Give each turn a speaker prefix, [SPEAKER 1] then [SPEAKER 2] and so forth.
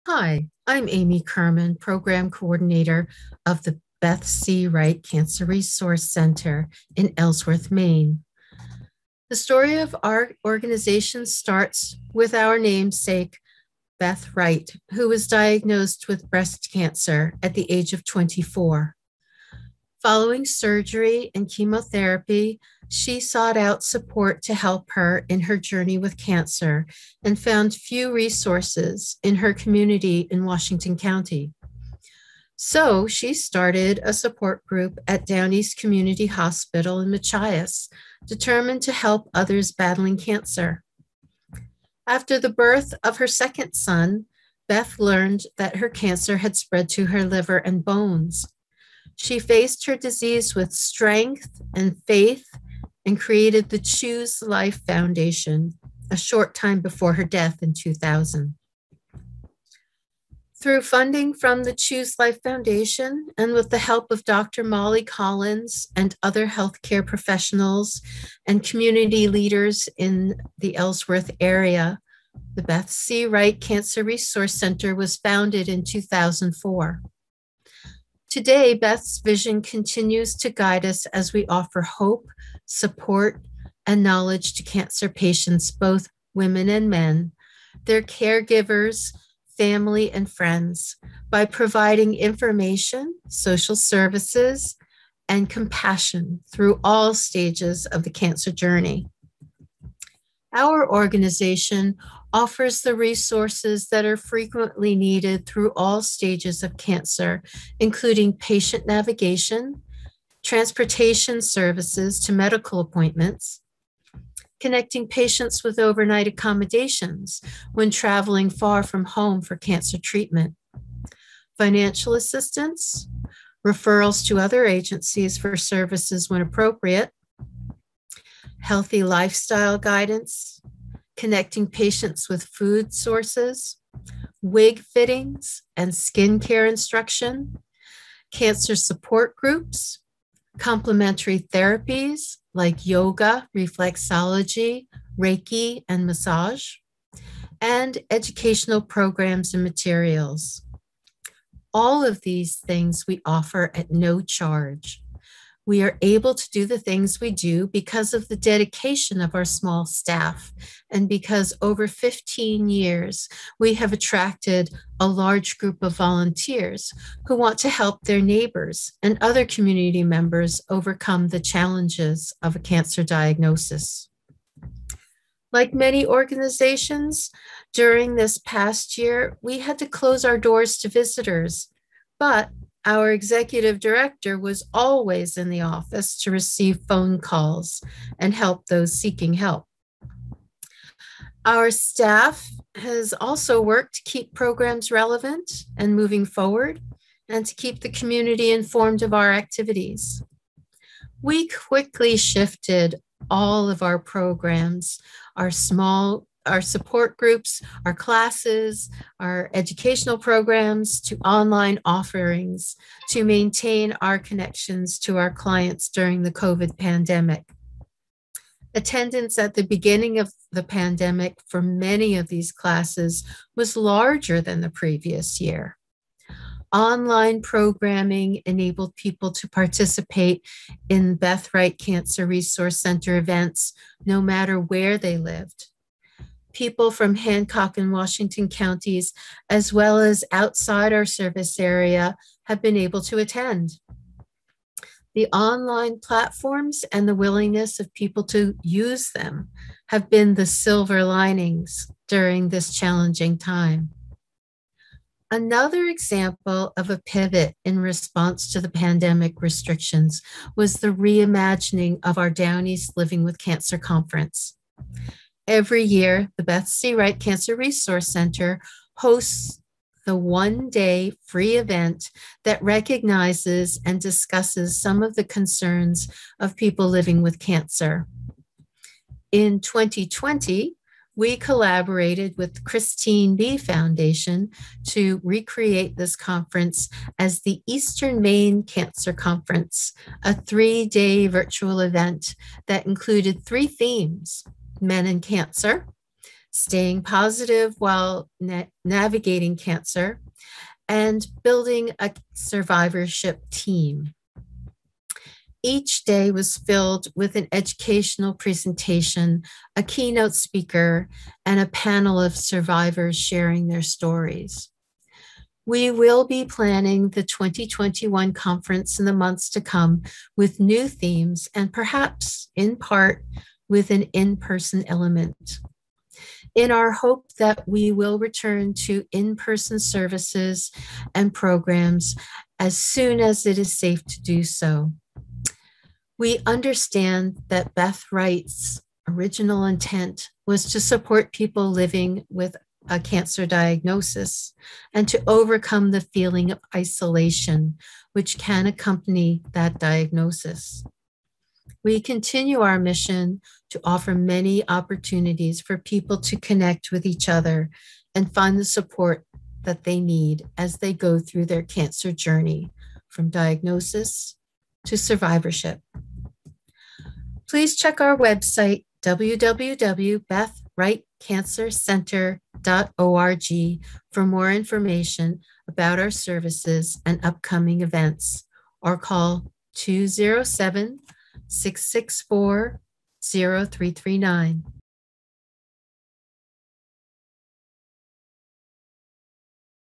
[SPEAKER 1] Hi, I'm Amy Kerman, Program Coordinator of the Beth C. Wright Cancer Resource Center in Ellsworth, Maine. The story of our organization starts with our namesake, Beth Wright, who was diagnosed with breast cancer at the age of 24. Following surgery and chemotherapy, she sought out support to help her in her journey with cancer and found few resources in her community in Washington County. So she started a support group at Down East Community Hospital in Machias, determined to help others battling cancer. After the birth of her second son, Beth learned that her cancer had spread to her liver and bones. She faced her disease with strength and faith and created the Choose Life Foundation a short time before her death in 2000. Through funding from the Choose Life Foundation and with the help of Dr. Molly Collins and other healthcare professionals and community leaders in the Ellsworth area, the Beth C. Wright Cancer Resource Center was founded in 2004. Today, Beth's vision continues to guide us as we offer hope, support, and knowledge to cancer patients, both women and men, their caregivers, family, and friends, by providing information, social services, and compassion through all stages of the cancer journey. Our organization offers the resources that are frequently needed through all stages of cancer, including patient navigation, transportation services to medical appointments, connecting patients with overnight accommodations when traveling far from home for cancer treatment, financial assistance, referrals to other agencies for services when appropriate, healthy lifestyle guidance, connecting patients with food sources, wig fittings and skincare instruction, cancer support groups, complementary therapies like yoga, reflexology, Reiki, and massage, and educational programs and materials. All of these things we offer at no charge. We are able to do the things we do because of the dedication of our small staff and because over 15 years, we have attracted a large group of volunteers who want to help their neighbors and other community members overcome the challenges of a cancer diagnosis. Like many organizations, during this past year, we had to close our doors to visitors, but our executive director was always in the office to receive phone calls and help those seeking help. Our staff has also worked to keep programs relevant and moving forward and to keep the community informed of our activities. We quickly shifted all of our programs, our support groups, our classes, our educational programs to online offerings to maintain our connections to our clients during the COVID pandemic. Attendance at the beginning of the pandemic for many of these classes was larger than the previous year. Online programming enabled people to participate in Beth Wright Cancer Resource Center events no matter where they lived. People from Hancock and Washington counties, as well as outside our service area, have been able to attend. The online platforms and the willingness of people to use them have been the silver linings during this challenging time. Another example of a pivot in response to the pandemic restrictions was the reimagining of our Down East Living with Cancer conference. Every year, the Beth C. Wright Cancer Resource Center hosts the one-day free event that recognizes and discusses some of the concerns of people living with cancer. In 2020, we collaborated with the Christine B. Foundation to recreate this conference as the Eastern Maine Cancer Conference, a 3-day virtual event that included 3 themes: men and cancer, staying positive while navigating cancer, and building a survivorship team. Each day was filled with an educational presentation, a keynote speaker, and a panel of survivors sharing their stories. We will be planning the 2021 conference in the months to come with new themes and perhaps in part with an in-person element. In our hope that we will return to in-person services and programs as soon as it is safe to do so. We understand that Beth Wright's original intent was to support people living with a cancer diagnosis and to overcome the feeling of isolation which can accompany that diagnosis. We continue our mission to offer many opportunities for people to connect with each other and find the support that they need as they go through their cancer journey from diagnosis to survivorship. Please check our website, www.bethwrightcancercenter.org, for more information about our services and upcoming events, or call 207-664-0339.